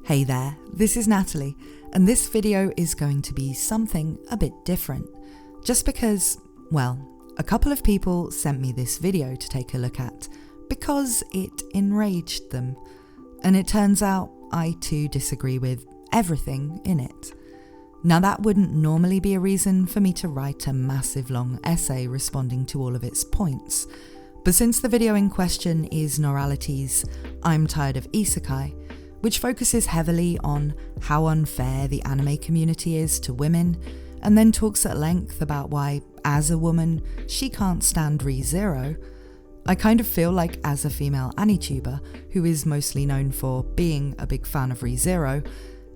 Hey there, this is Natalie, and this video is going to be something a bit different. Just because, well, a couple of people sent me this video to take a look at because it enraged them. And it turns out I too disagree with everything in it. Now that wouldn't normally be a reason for me to write a massive long essay responding to all of its points. But since the video in question is Noralities' I'm Tired of Isekai, which focuses heavily on how unfair the anime community is to women, and then talks at length about why, as a woman, she can't stand ReZero, I kind of feel like as a female Anituber, who is mostly known for being a big fan of ReZero,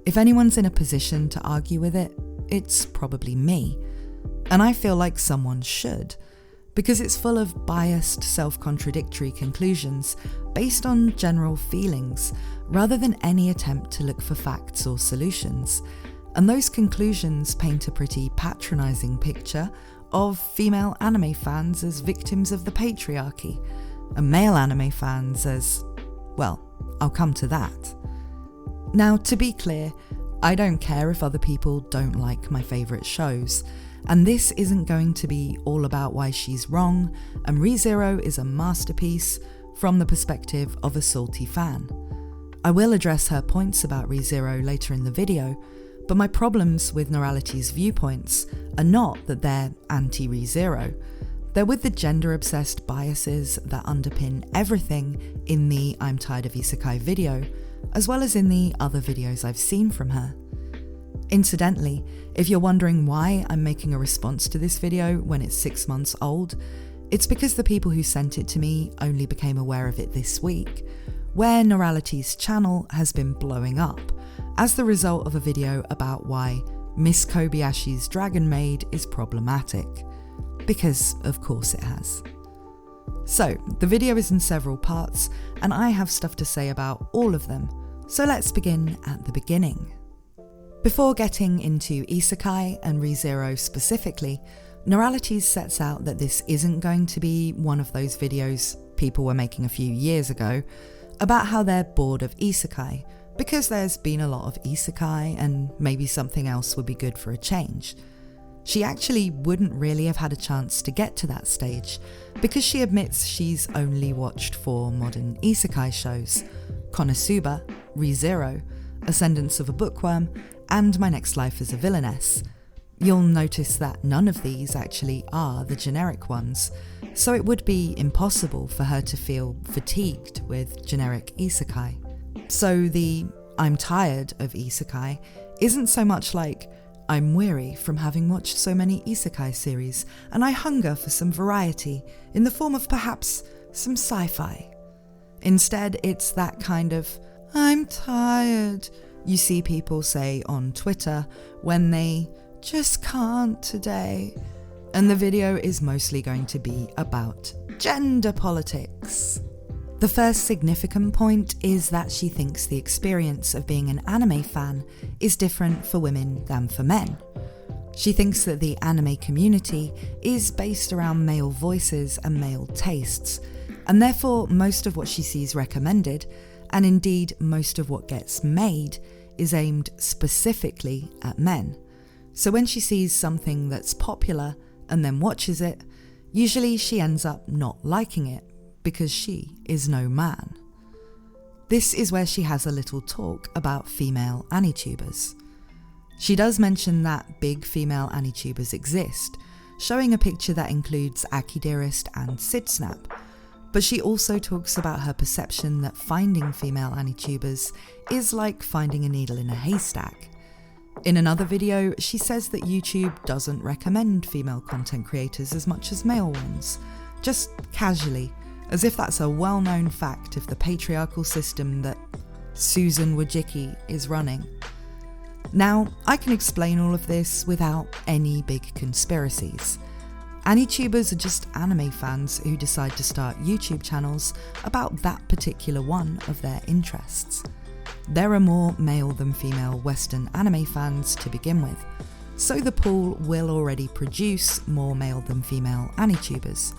if anyone's in a position to argue with it, it's probably me. And I feel like someone should, because it's full of biased, self-contradictory conclusions based on general feelings, rather than any attempt to look for facts or solutions. And those conclusions paint a pretty patronising picture of female anime fans as victims of the patriarchy, and male anime fans as, well, I'll come to that. Now, to be clear, I don't care if other people don't like my favourite shows, and this isn't going to be all about why she's wrong and ReZero is a masterpiece from the perspective of a salty fan. I will address her points about ReZero later in the video, but my problems with Noralities' viewpoints are not that they're anti-ReZero. They're with the gender-obsessed biases that underpin everything in the I'm Tired of Isekai video, as well as in the other videos I've seen from her. Incidentally, if you're wondering why I'm making a response to this video when it's 6 months old, it's because the people who sent it to me only became aware of it this week, where Noralities' channel has been blowing up as the result of a video about why Miss Kobayashi's Dragon Maid is problematic. Because, of course, it has. So, the video is in several parts, and I have stuff to say about all of them, so let's begin at the beginning. Before getting into Isekai and ReZero specifically, Noralities sets out that this isn't going to be one of those videos people were making a few years ago about how they're bored of Isekai, because there's been a lot of Isekai and maybe something else would be good for a change. She actually wouldn't really have had a chance to get to that stage, because she admits she's only watched 4 modern Isekai shows: Konosuba, ReZero, Ascendance of a Bookworm, and My Next Life as a Villainess. You'll notice that none of these actually are the generic ones, so it would be impossible for her to feel fatigued with generic Isekai. So the I'm tired of Isekai isn't so much like I'm weary from having watched so many Isekai series and I hunger for some variety in the form of perhaps some sci-fi. Instead, it's that kind of I'm tired you see people say on Twitter when they just can't today. And the video is mostly going to be about gender politics. The first significant point is that she thinks the experience of being an anime fan is different for women than for men. She thinks that the anime community is based around male voices and male tastes, and therefore most of what she sees recommended, and indeed most of what gets made, is aimed specifically at men. So when she sees something that's popular and then watches it, usually she ends up not liking it because she is no man. This is where she has a little talk about female Anitubers. She does mention that big female Anitubers exist, showing a picture that includes Akidearest and Sidsnap, but she also talks about her perception that finding female Anitubers is like finding a needle in a haystack. In another video, she says that YouTube doesn't recommend female content creators as much as male ones, just casually, as if that's a well-known fact of the patriarchal system that Susan Wojcicki is running. Now, I can explain all of this without any big conspiracies. Anitubers are just anime fans who decide to start YouTube channels about that particular one of their interests. There are more male than female Western anime fans to begin with, so the pool will already produce more male than female Anitubers.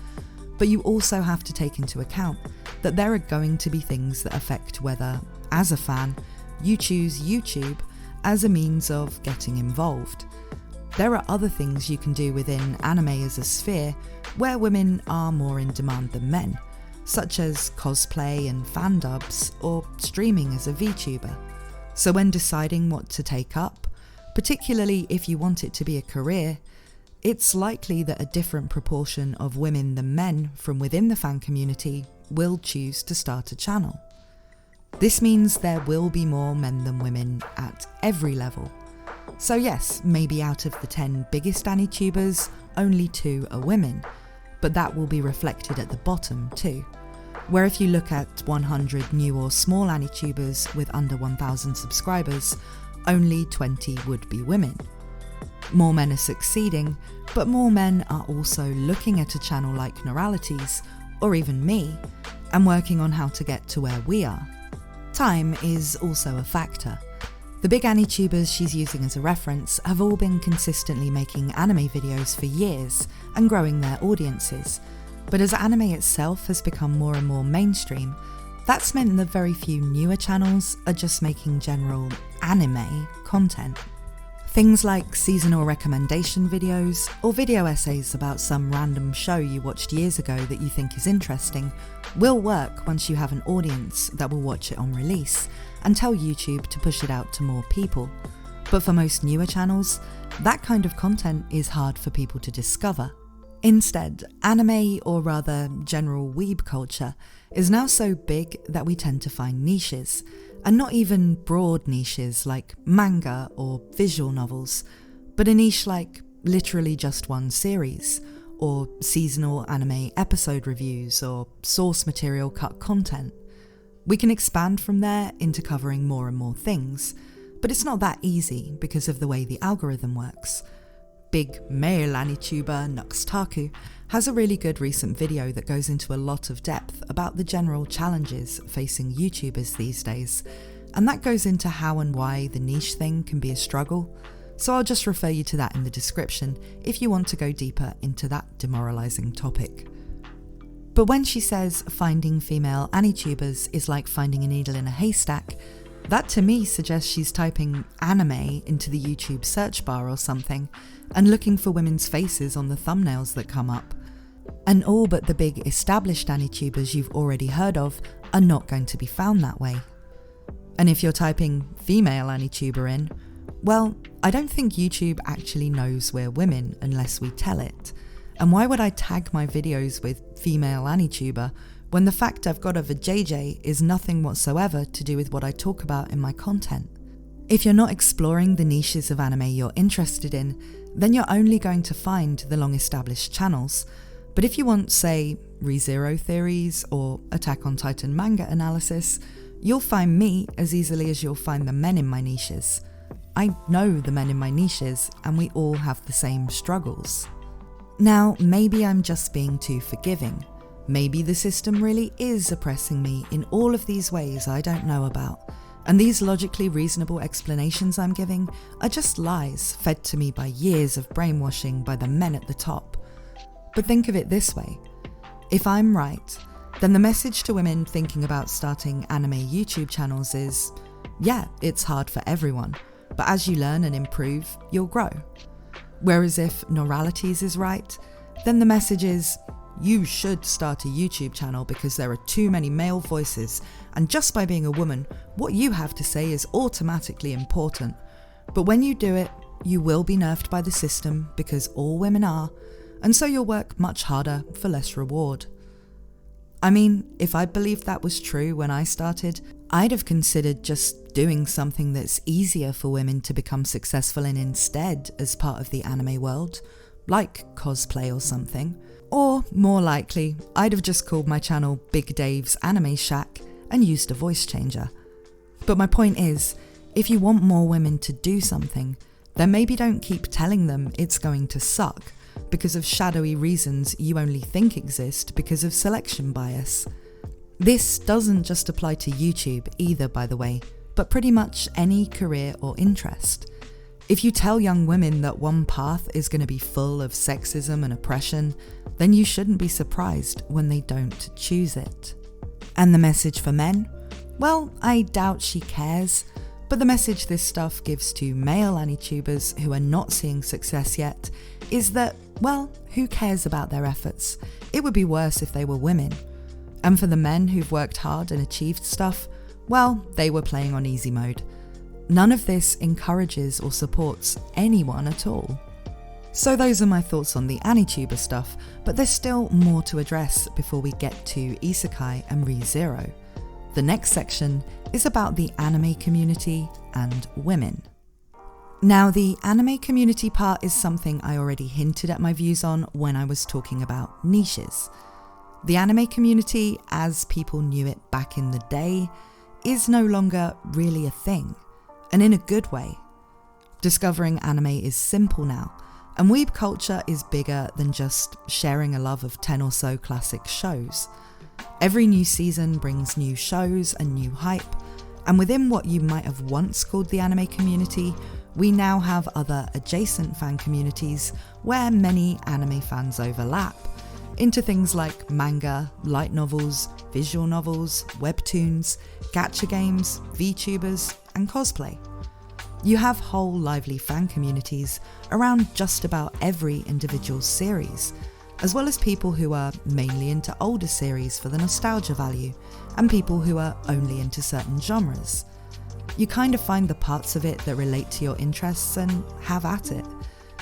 But you also have to take into account that there are going to be things that affect whether, as a fan, you choose YouTube as a means of getting involved. There are other things you can do within anime as a sphere where women are more in demand than men, such as cosplay and fan dubs or streaming as a VTuber. So when deciding what to take up, particularly if you want it to be a career, it's likely that a different proportion of women than men from within the fan community will choose to start a channel. This means there will be more men than women at every level. So yes, maybe out of the 10 biggest Anitubers, only 2 are women, but that will be reflected at the bottom too, where if you look at 100 new or small Anitubers with under 1,000 subscribers, only 20 would be women. More men are succeeding, but more men are also looking at a channel like Noralities, or even me, and working on how to get to where we are. Time is also a factor. The big Anitubers she's using as a reference have all been consistently making anime videos for years and growing their audiences, but as anime itself has become more and more mainstream, that's meant that very few newer channels are just making general anime content. Things like seasonal recommendation videos or video essays about some random show you watched years ago that you think is interesting will work once you have an audience that will watch it on release and tell YouTube to push it out to more people. But for most newer channels, that kind of content is hard for people to discover. Instead, anime, or rather general weeb culture, is now so big that we tend to find niches, and not even broad niches like manga or visual novels, but a niche like literally just one series, or seasonal anime episode reviews, or source material cut content. We can expand from there into covering more and more things, but it's not that easy because of the way the algorithm works. Big male Anituber Nuxtaku has a really good recent video that goes into a lot of depth about the general challenges facing YouTubers these days, and that goes into how and why the niche thing can be a struggle, so I'll just refer you to that in the description if you want to go deeper into that demoralising topic. But when she says finding female Anitubers is like finding a needle in a haystack, that to me suggests she's typing anime into the YouTube search bar or something and looking for women's faces on the thumbnails that come up. And all but the big established Anitubers you've already heard of are not going to be found that way. And if you're typing female Anituber in, well, I don't think YouTube actually knows we're women unless we tell it. And why would I tag my videos with female Anituber when the fact I've got of a JJ is nothing whatsoever to do with what I talk about in my content? If you're not exploring the niches of anime you're interested in, then you're only going to find the long-established channels. But if you want, say, ReZero theories or Attack on Titan manga analysis, you'll find me as easily as you'll find the men in my niches. I know the men in my niches, and we all have the same struggles. Now, maybe I'm just being too forgiving. Maybe the system really is oppressing me in all of these ways I don't know about, and these logically reasonable explanations I'm giving are just lies fed to me by years of brainwashing by the men at the top. But think of it this way. If I'm right, then the message to women thinking about starting anime YouTube channels is, yeah, it's hard for everyone, but as you learn and improve, you'll grow. Whereas if Noralities is right, then the message is, you should start a YouTube channel because there are too many male voices, and just by being a woman, what you have to say is automatically important. But when you do it, you will be nerfed by the system because all women are, and so you'll work much harder for less reward. I mean, if I believed that was true when I started, I'd have considered just doing something that's easier for women to become successful in instead as part of the anime world, like cosplay or something. Or, more likely, I'd have just called my channel Big Dave's Anime Shack and used a voice changer. But my point is, if you want more women to do something, then maybe don't keep telling them it's going to suck because of shadowy reasons you only think exist because of selection bias. This doesn't just apply to YouTube either, by the way, but pretty much any career or interest. If you tell young women that one path is going to be full of sexism and oppression, then you shouldn't be surprised when they don't choose it. And the message for men? Well, I doubt she cares, But the message this stuff gives to male Anitubers who are not seeing success yet is that, well, who cares about their efforts? It would be worse if they were women. And for the men who've worked hard and achieved stuff, well, they were playing on easy mode. None of this encourages or supports anyone at all. So those are my thoughts on the Anituber stuff, but there's still more to address before we get to Isekai and ReZero. The next section is about the anime community and women. Now, the anime community part is something I already hinted at my views on when I was talking about niches. The anime community, as people knew it back in the day, is no longer really a thing, and in a good way. Discovering anime is simple now, and weeb culture is bigger than just sharing a love of 10 or so classic shows. Every new season brings new shows and new hype, and within what you might have once called the anime community, we now have other adjacent fan communities where many anime fans overlap into things like manga, light novels, visual novels, webtoons, gacha games, VTubers, and cosplay. You have whole lively fan communities around just about every individual series, as well as people who are mainly into older series for the nostalgia value, and people who are only into certain genres. You kind of find the parts of it that relate to your interests and have at it.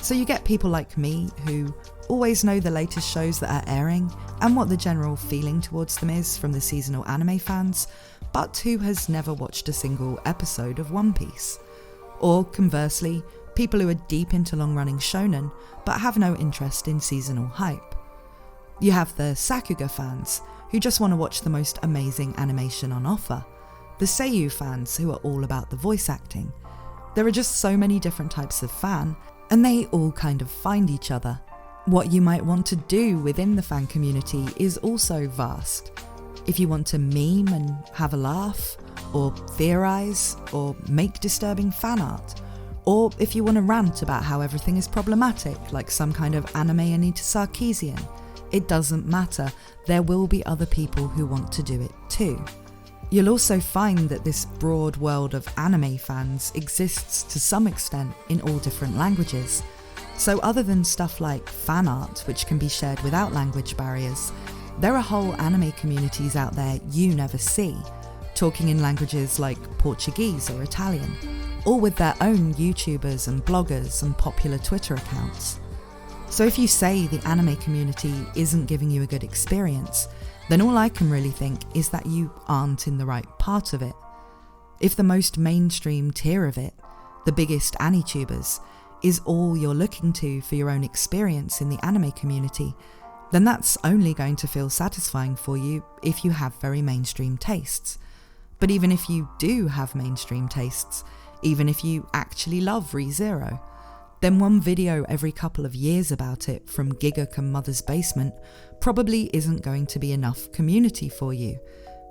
So you get people like me who always know the latest shows that are airing and what the general feeling towards them is from the seasonal anime fans, but who has never watched a single episode of One Piece. Or conversely, people who are deep into long-running shonen but have no interest in seasonal hype. You have the Sakuga fans, who just want to watch the most amazing animation on offer. The Seiyu fans, who are all about the voice acting. There are just so many different types of fan, and they all kind of find each other. What you might want to do within the fan community is also vast. If you want to meme and have a laugh, or theorise, or make disturbing fan art, or if you want to rant about how everything is problematic, like some kind of anime Anita Sarkeesian, it doesn't matter, there will be other people who want to do it too. You'll also find that this broad world of anime fans exists to some extent in all different languages. So other than stuff like fan art, which can be shared without language barriers, there are whole anime communities out there you never see, talking in languages like Portuguese or Italian, all with their own YouTubers and bloggers and popular Twitter accounts. So if you say the anime community isn't giving you a good experience, then all I can really think is that you aren't in the right part of it. If the most mainstream tier of it, the biggest Anitubers, is all you're looking to for your own experience in the anime community, then that's only going to feel satisfying for you if you have very mainstream tastes. But even if you do have mainstream tastes, even if you actually love ReZero, then one video every couple of years about it from Gigak and Mother's Basement probably isn't going to be enough community for you.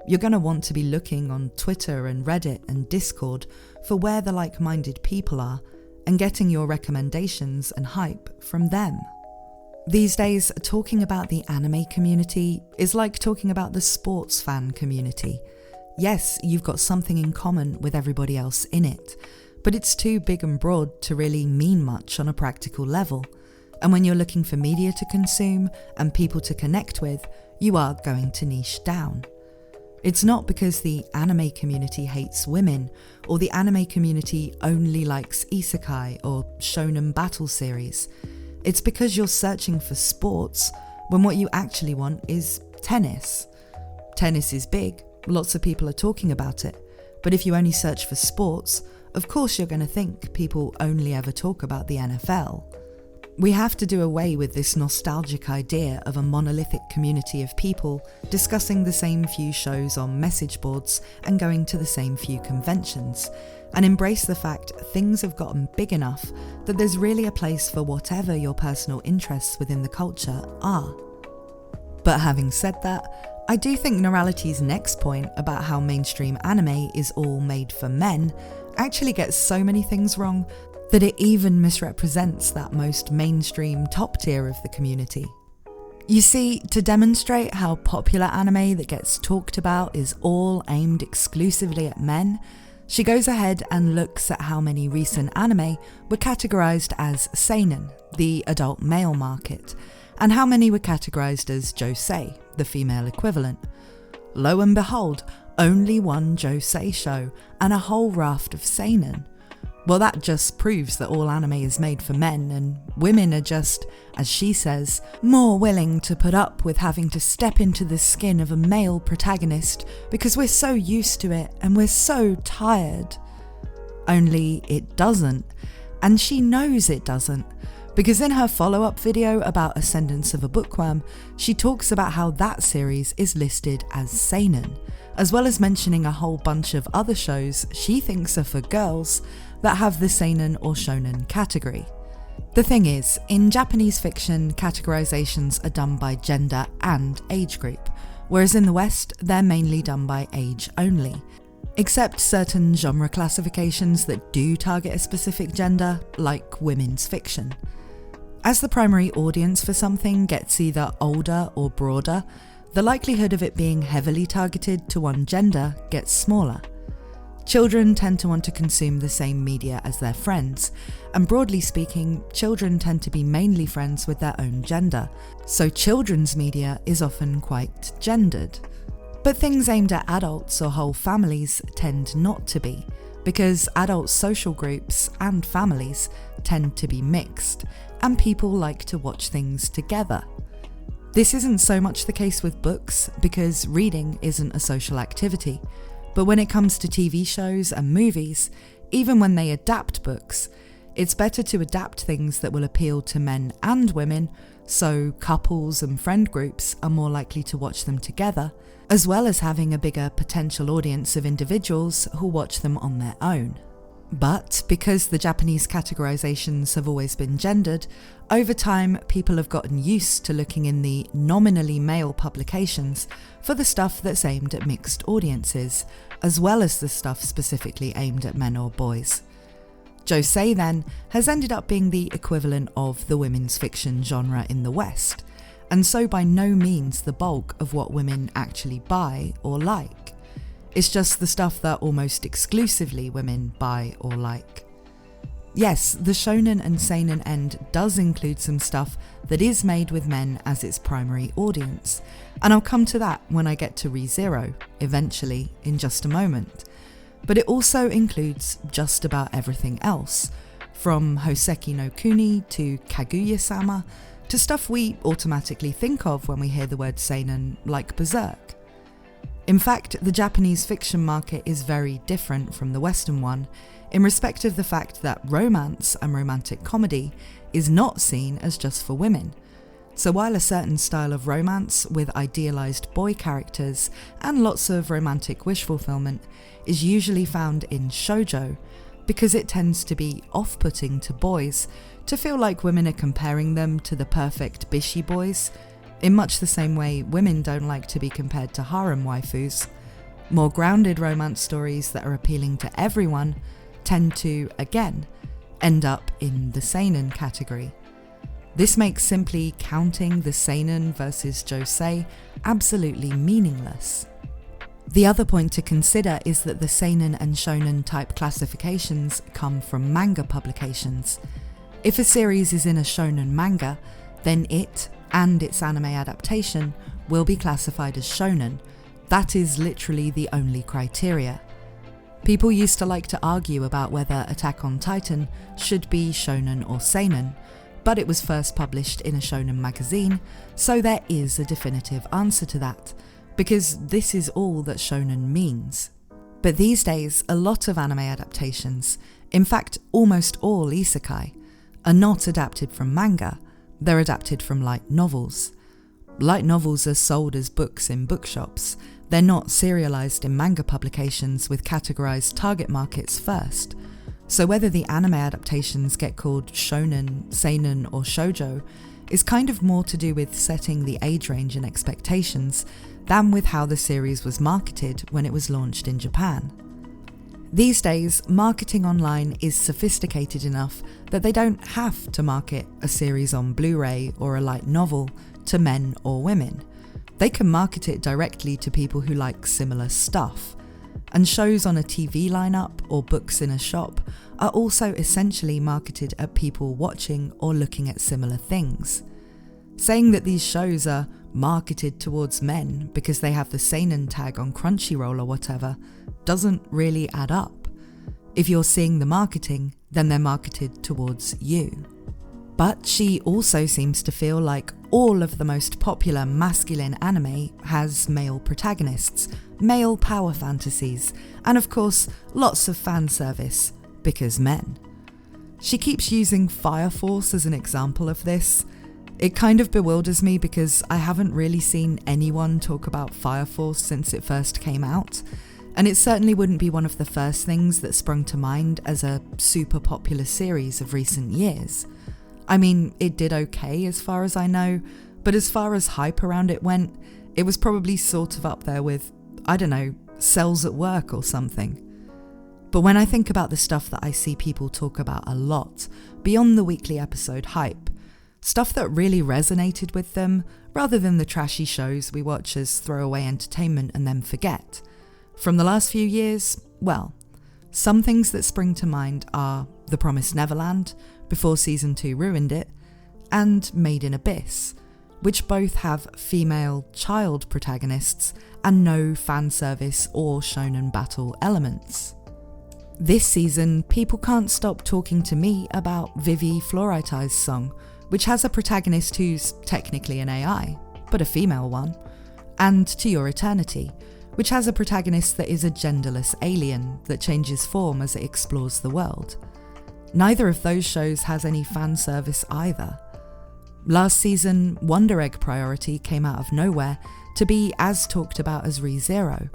You're going to want to be looking on Twitter and Reddit and Discord for where the like-minded people are and getting your recommendations and hype from them. These days, talking about the anime community is like talking about the sports fan community. Yes, you've got something in common with everybody else in it, but it's too big and broad to really mean much on a practical level. And when you're looking for media to consume and people to connect with, you are going to niche down. It's not because the anime community hates women, or the anime community only likes isekai or shonen battle series. It's because you're searching for sports when what you actually want is tennis. Tennis is big, lots of people are talking about it, but if you only search for sports, of course you're going to think people only ever talk about the NFL. We have to do away with this nostalgic idea of a monolithic community of people discussing the same few shows on message boards and going to the same few conventions, and embrace the fact things have gotten big enough that there's really a place for whatever your personal interests within the culture are. But having said that, I do think Noralities' next point about how mainstream anime is all made for men actually gets so many things wrong that it even misrepresents that most mainstream top tier of the community. You see, to demonstrate how popular anime that gets talked about is all aimed exclusively at men, She goes ahead and looks at how many recent anime were categorized as seinen, the adult male market, and how many were categorized as josei, the female equivalent. Lo and behold, only one josei show and a whole raft of seinen. Well, that just proves that all anime is made for men, and women are just, as she says, more willing to put up with having to step into the skin of a male protagonist because we're so used to it and we're so tired. Only it doesn't, and she knows it doesn't, because in her follow-up video about Ascendance of a Bookworm, she talks about how that series is listed as seinen, as well as mentioning a whole bunch of other shows she thinks are for girls that have the seinen or shonen category. The thing is, in Japanese fiction, categorizations are done by gender and age group, whereas in the West, they're mainly done by age only, except certain genre classifications that do target a specific gender, like women's fiction. As the primary audience for something gets either older or broader, the likelihood of it being heavily targeted to one gender gets smaller. Children tend to want to consume the same media as their friends, and broadly speaking, children tend to be mainly friends with their own gender, so children's media is often quite gendered. But things aimed at adults or whole families tend not to be, because adult social groups and families tend to be mixed, and people like to watch things together. This isn't so much the case with books, because reading isn't a social activity. But when it comes to TV shows and movies, even when they adapt books, it's better to adapt things that will appeal to men and women, so couples and friend groups are more likely to watch them together, as well as having a bigger potential audience of individuals who watch them on their own. But because the Japanese categorizations have always been gendered, over time people have gotten used to looking in the nominally male publications for the stuff that's aimed at mixed audiences, as well as the stuff specifically aimed at men or boys. Josei then has ended up being the equivalent of the women's fiction genre in the West, and so by no means the bulk of what women actually buy or like. It's just the stuff that almost exclusively women buy or like. Yes, the shonen and seinen end does include some stuff that is made with men as its primary audience, and I'll come to that when I get to ReZero, eventually, in just a moment. But it also includes just about everything else, from Hoseki no Kuni to Kaguya-sama, to stuff we automatically think of when we hear the word seinen, like Berserk. In fact, the Japanese fiction market is very different from the Western one, in respect of the fact that romance and romantic comedy is not seen as just for women. So while a certain style of romance with idealized boy characters and lots of romantic wish fulfillment is usually found in shoujo, because it tends to be off-putting to boys to feel like women are comparing them to the perfect bishi boys, in much the same way women don't like to be compared to harem waifus. More grounded romance stories that are appealing to everyone tend to, again, end up in the seinen category. This makes simply counting the seinen versus josei absolutely meaningless. The other point to consider is that the seinen and shonen type classifications come from manga publications. If a series is in a shonen manga, then it and its anime adaptation will be classified as shonen. That is literally the only criteria. People used to like to argue about whether Attack on Titan should be shonen or seinen, but it was first published in a shonen magazine, so there is a definitive answer to that, because this is all that shonen means. But these days, a lot of anime adaptations, in fact almost all isekai, are not adapted from manga. They're adapted from light novels. Light novels are sold as books in bookshops. They're not serialized in manga publications with categorized target markets first. So whether the anime adaptations get called shonen, seinen or shoujo is kind of more to do with setting the age range and expectations than with how the series was marketed when it was launched in Japan. These days, marketing online is sophisticated enough that they don't have to market a series on Blu-ray or a light novel to men or women. They can market it directly to people who like similar stuff. and shows on a TV lineup or books in a shop are also essentially marketed at people watching or looking at similar things. Saying that these shows are marketed towards men because they have the seinen tag on Crunchyroll or whatever doesn't really add up. If you're seeing the marketing, then they're marketed towards you. But she also seems to feel like all of the most popular masculine anime has male protagonists, male power fantasies, and of course lots of fan service, because men. She keeps using Fire Force as an example of this. It kind of bewilders me because I haven't really seen anyone talk about Fire Force since it first came out, and it certainly wouldn't be one of the first things that sprung to mind as a super popular series of recent years. I mean, it did okay as far as I know, but as far as hype around it went, it was probably sort of up there with, I don't know, Cells at Work or something. But when I think about the stuff that I see people talk about a lot, beyond the weekly episode hype, stuff that really resonated with them, rather than the trashy shows we watch as throwaway entertainment and then forget. From the last few years, well, some things that spring to mind are The Promised Neverland, before Season 2 ruined it, and Made in Abyss, which both have female child protagonists and no fan service or shonen battle elements. This season, people can't stop talking to me about Vivi Fluorite's song, which has a protagonist who's technically an AI, but a female one, and To Your Eternity, which has a protagonist that is a genderless alien that changes form as it explores the world. Neither of those shows has any fan service either. Last season, Wonder Egg Priority came out of nowhere to be as talked about as ReZero,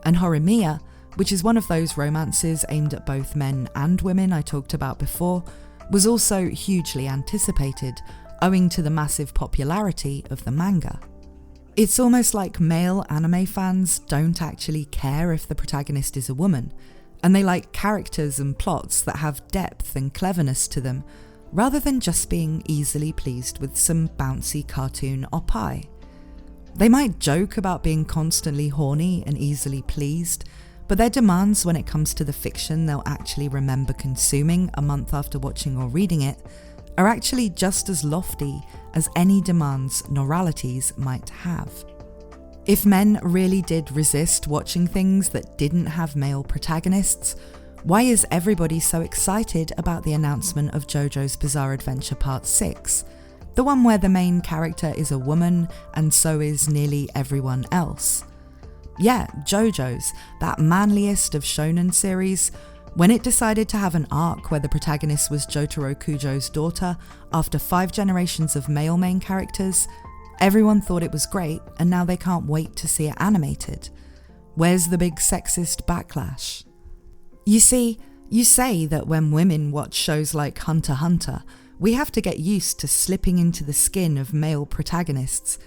and Horimiya, which is one of those romances aimed at both men and women I talked about before, was also hugely anticipated, owing to the massive popularity of the manga. It's almost like male anime fans don't actually care if the protagonist is a woman, and they like characters and plots that have depth and cleverness to them, rather than just being easily pleased with some bouncy cartoon oppai. They might joke about being constantly horny and easily pleased, but their demands when it comes to the fiction they'll actually remember consuming a month after watching or reading it are actually just as lofty as any demands Noralities might have. If men really did resist watching things that didn't have male protagonists, why is everybody so excited about the announcement of JoJo's Bizarre Adventure Part 6, the one where the main character is a woman and so is nearly everyone else? Yeah, JoJo's, that manliest of shonen series, when it decided to have an arc where the protagonist was Jotaro Kujo's daughter after 5 generations of male main characters, everyone thought it was great and now they can't wait to see it animated. Where's the big sexist backlash? You see, you say that when women watch shows like Hunter x Hunter, we have to get used to slipping into the skin of male protagonists,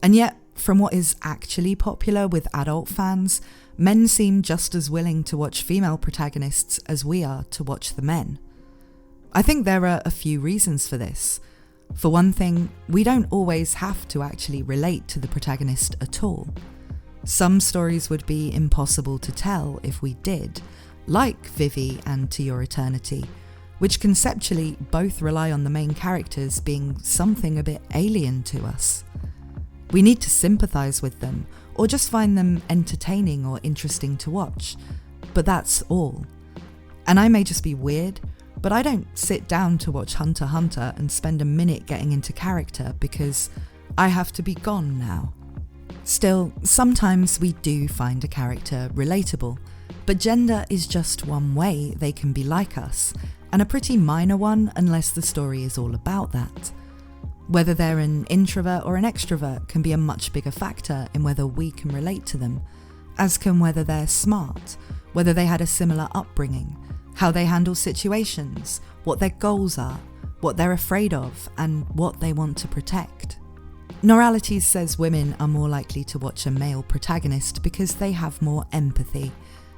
and yet, from what is actually popular with adult fans, men seem just as willing to watch female protagonists as we are to watch the men. I think there are a few reasons for this. For one thing, we don't always have to actually relate to the protagonist at all. Some stories would be impossible to tell if we did, like Vivi and To Your Eternity, which conceptually both rely on the main characters being something a bit alien to us. We need to sympathise with them, or just find them entertaining or interesting to watch, but that's all. And I may just be weird, but I don't sit down to watch Hunter x Hunter and spend a minute getting into character because I have to be gone now. Still, sometimes we do find a character relatable, but gender is just one way they can be like us, and a pretty minor one unless the story is all about that. Whether they're an introvert or an extrovert can be a much bigger factor in whether we can relate to them, as can whether they're smart, whether they had a similar upbringing, how they handle situations, what their goals are, what they're afraid of, and what they want to protect. Noralities says women are more likely to watch a male protagonist because they have more empathy.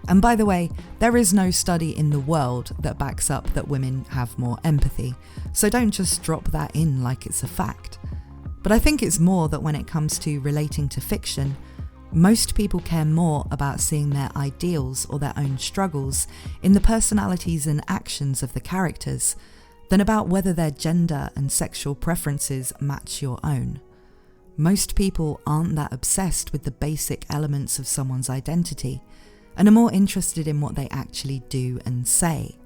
And by the way, there is no study in the world that backs up that women have more empathy, so don't just drop that in like it's a fact. But I think it's more that when it comes to relating to fiction, Most people care more about seeing their ideals or their own struggles in the personalities and actions of the characters than about whether their gender and sexual preferences match your own. Most people aren't that obsessed with the basic elements of someone's identity and are more interested in what they actually do and say.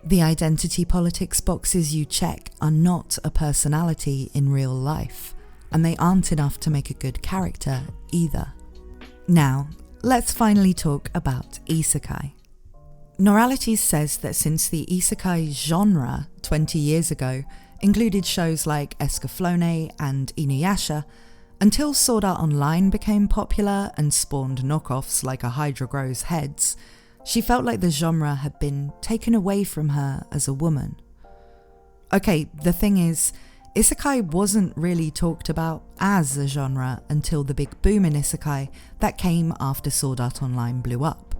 The identity politics boxes you check are not a personality in real life, and they aren't enough to make a good character either. Now, let's finally talk about isekai. Noralities says that since the isekai genre 20 years ago included shows like Escaflowne and Inuyasha, until Sword Art Online became popular and spawned knockoffs like A Hydra Grows Heads, she felt like the genre had been taken away from her as a woman. Okay, the thing is, isekai wasn't really talked about as a genre until the big boom in isekai that came after Sword Art Online blew up.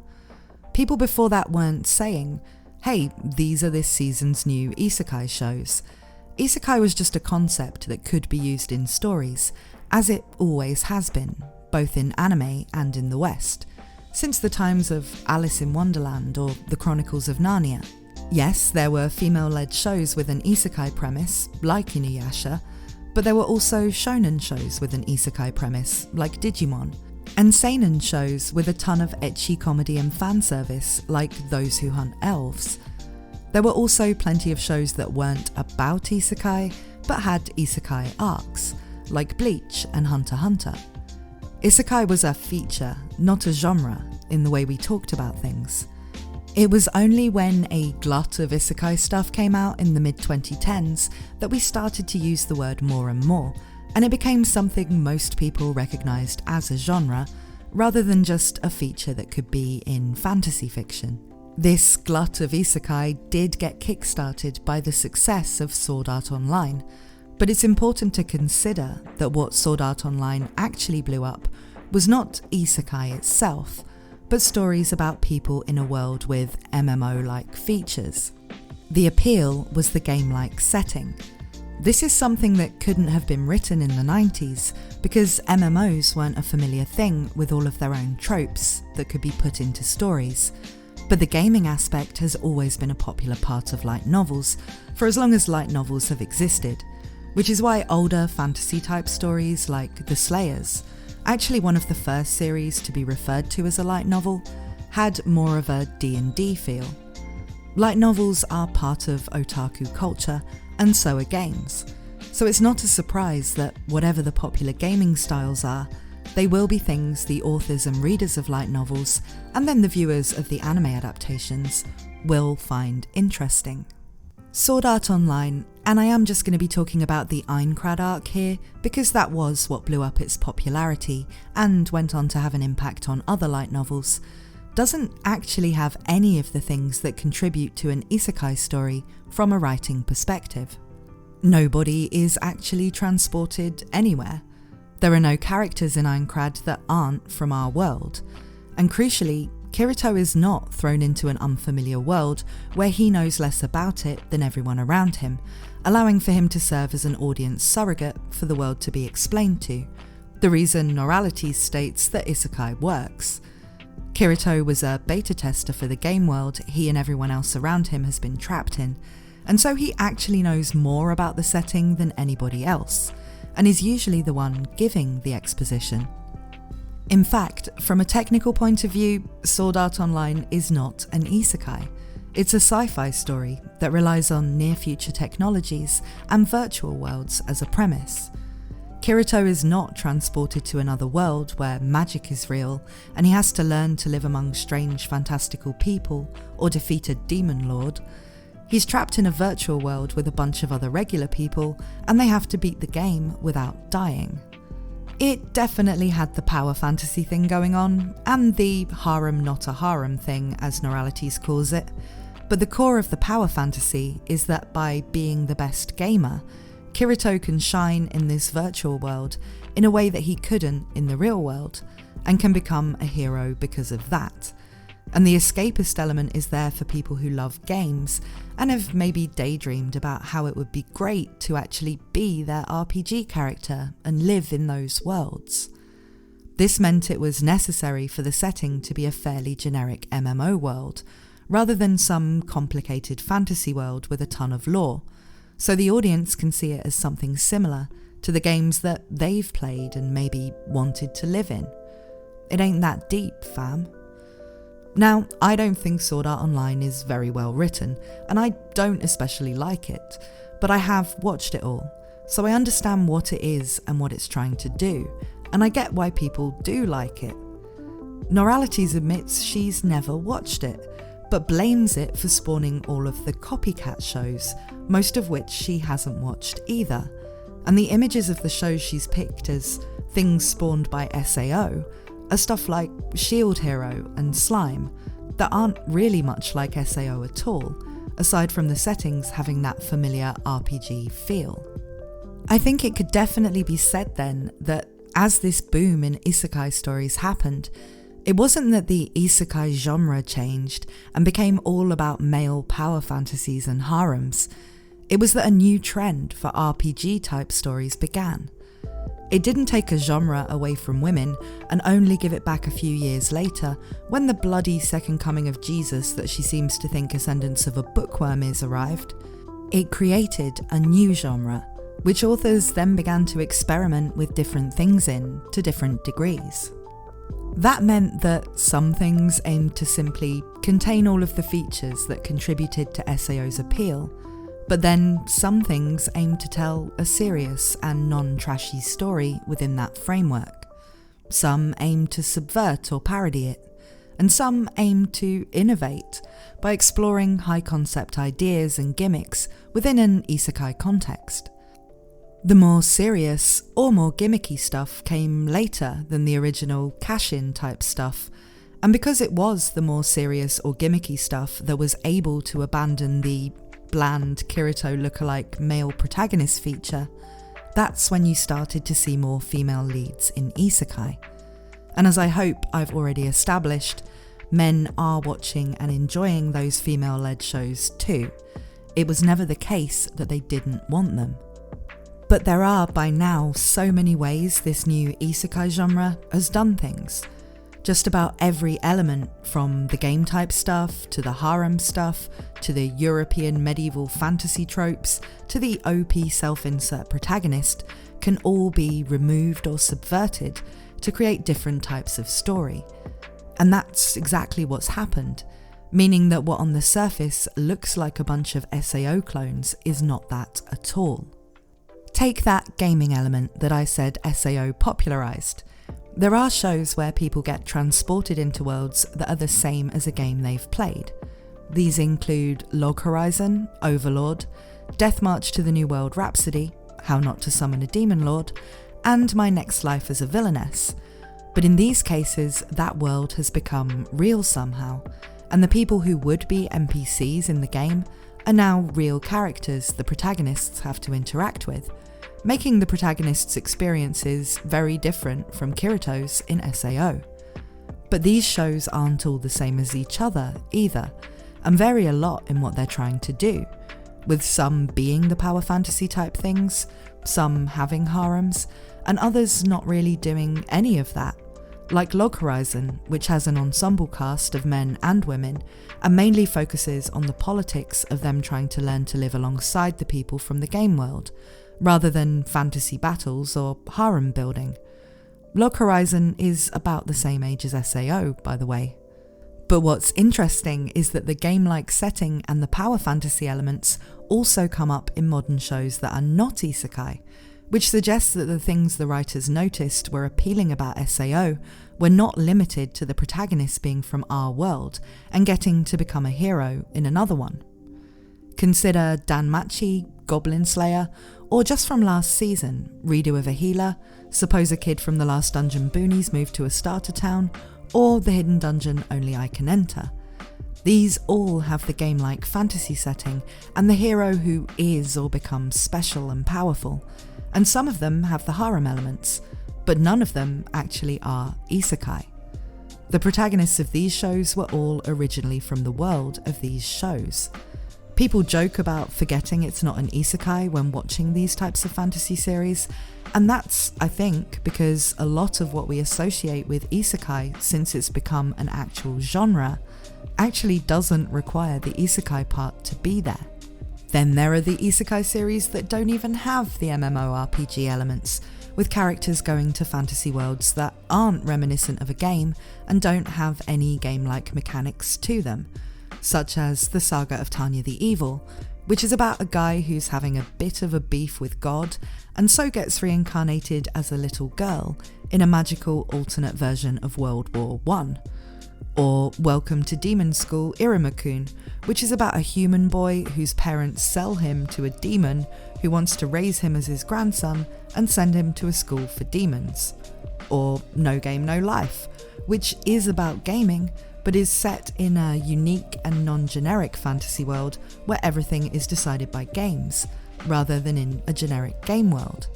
People before that weren't saying, hey, these are this season's new isekai shows. Isekai was just a concept that could be used in stories, as it always has been, both in anime and in the West, since the times of Alice in Wonderland or The Chronicles of Narnia. Yes, there were female-led shows with an isekai premise, like Inuyasha, but there were also shonen shows with an isekai premise, like Digimon, and seinen shows with a ton of ecchi comedy and fan service, like Those Who Hunt Elves. There were also plenty of shows that weren't about isekai, but had isekai arcs, like Bleach and Hunter x Hunter. Isekai was a feature, not a genre, in the way we talked about things. It was only when a glut of isekai stuff came out in the mid-2010s that we started to use the word more and more, and it became something most people recognised as a genre, rather than just a feature that could be in fantasy fiction. This glut of isekai did get kickstarted by the success of Sword Art Online, but it's important to consider that what Sword Art Online actually blew up was not isekai itself, but stories about people in a world with MMO-like features. The appeal was the game-like setting. This is something that couldn't have been written in the 90s because MMOs weren't a familiar thing with all of their own tropes that could be put into stories. But the gaming aspect has always been a popular part of light novels for as long as light novels have existed, which is why older fantasy-type stories like The Slayers, actually one of the first series to be referred to as a light novel, had more of a D&D feel. Light novels are part of otaku culture, and so are games. So it's not a surprise that whatever the popular gaming styles are, they will be things the authors and readers of light novels, and then the viewers of the anime adaptations, will find interesting. Sword Art Online, and I am just going to be talking about the Aincrad arc here because that was what blew up its popularity and went on to have an impact on other light novels, doesn't actually have any of the things that contribute to an isekai story from a writing perspective. Nobody is actually transported anywhere. There are no characters in Aincrad that aren't from our world, and crucially, Kirito is not thrown into an unfamiliar world where he knows less about it than everyone around him, allowing for him to serve as an audience surrogate for the world to be explained to, the reason Noralities states that isekai works. Kirito was a beta tester for the game world he and everyone else around him has been trapped in, and so he actually knows more about the setting than anybody else, and is usually the one giving the exposition. In fact, from a technical point of view, Sword Art Online is not an isekai. It's a sci-fi story that relies on near-future technologies and virtual worlds as a premise. Kirito is not transported to another world where magic is real and he has to learn to live among strange fantastical people or defeat a demon lord. He's trapped in a virtual world with a bunch of other regular people and they have to beat the game without dying. It definitely had the power fantasy thing going on, and the harem not a harem thing as Noralities calls it, but the core of the power fantasy is that by being the best gamer, Kirito can shine in this virtual world in a way that he couldn't in the real world, and can become a hero because of that. And the escapist element is there for people who love games and have maybe daydreamed about how it would be great to actually be their RPG character and live in those worlds. This meant it was necessary for the setting to be a fairly generic MMO world, rather than some complicated fantasy world with a ton of lore, so the audience can see it as something similar to the games that they've played and maybe wanted to live in. It ain't that deep, fam. Now, I don't think Sword Art Online is very well written, and I don't especially like it, but I have watched it all, so I understand what it is and what it's trying to do, and I get why people do like it. Noralities admits she's never watched it, but blames it for spawning all of the copycat shows, most of which she hasn't watched either. And the images of the shows she's picked as things spawned by SAO are stuff like Shield Hero and Slime that aren't really much like SAO at all, aside from the settings having that familiar RPG feel. I think it could definitely be said then that as this boom in isekai stories happened, it wasn't that the isekai genre changed and became all about male power fantasies and harems. It was that a new trend for RPG-type stories began. It didn't take a genre away from women and only give it back a few years later when the bloody second coming of Jesus that she seems to think Ascendance of a Bookworm is arrived. It created a new genre, which authors then began to experiment with different things in to different degrees. That meant that some things aimed to simply contain all of the features that contributed to SAO's appeal, but then some things aimed to tell a serious and non-trashy story within that framework. Some aimed to subvert or parody it, and some aimed to innovate by exploring high-concept ideas and gimmicks within an isekai context. The more serious or more gimmicky stuff came later than the original cash-in type stuff, and because it was the more serious or gimmicky stuff that was able to abandon the bland Kirito lookalike male protagonist feature, that's when you started to see more female leads in isekai. And as I hope I've already established, men are watching and enjoying those female-led shows too. It was never the case that they didn't want them. But there are by now so many ways this new isekai genre has done things. Just about every element, from the game type stuff, to the harem stuff, to the European medieval fantasy tropes, to the OP self-insert protagonist, can all be removed or subverted to create different types of story. And that's exactly what's happened, meaning that what on the surface looks like a bunch of SAO clones is not that at all. Take that gaming element that I said SAO popularised. There are shows where people get transported into worlds that are the same as a game they've played. These include Log Horizon, Overlord, Death March to the New World Rhapsody, How Not to Summon a Demon Lord, and My Next Life as a Villainess. But in these cases, that world has become real somehow, and the people who would be NPCs in the game are now real characters the protagonists have to interact with, making the protagonist's experiences very different from Kirito's in SAO. But these shows aren't all the same as each other either, and vary a lot in what they're trying to do, with some being the power fantasy type things, some having harems, and others not really doing any of that, like Log Horizon, which has an ensemble cast of men and women, and mainly focuses on the politics of them trying to learn to live alongside the people from the game world, rather than fantasy battles or harem building. Log Horizon is about the same age as SAO, by the way. But what's interesting is that the game-like setting and the power fantasy elements also come up in modern shows that are not isekai, which suggests that the things the writers noticed were appealing about SAO were not limited to the protagonist being from our world and getting to become a hero in another one. Consider Danmachi, Goblin Slayer, or just from last season, Redo of a Healer, Suppose a Kid from the Last Dungeon Boonies moved to a starter town, or The Hidden Dungeon Only I Can Enter. These all have the game-like fantasy setting and the hero who is or becomes special and powerful, and some of them have the harem elements, but none of them actually are isekai. The protagonists of these shows were all originally from the world of these shows. People joke about forgetting it's not an isekai when watching these types of fantasy series, and that's, I think, because a lot of what we associate with isekai, since it's become an actual genre, actually doesn't require the isekai part to be there. Then there are the isekai series that don't even have the MMORPG elements, with characters going to fantasy worlds that aren't reminiscent of a game and don't have any game-like mechanics to them, such as the Saga of Tanya the Evil, which is about a guy who's having a bit of a beef with God and so gets reincarnated as a little girl in a magical alternate version of World War I. Or Welcome to Demon School Irimakun, which is about a human boy whose parents sell him to a demon who wants to raise him as his grandson and send him to a school for demons. Or No Game No Life, which is about gaming but is set in a unique and non-generic fantasy world where everything is decided by games, rather than in a generic game world.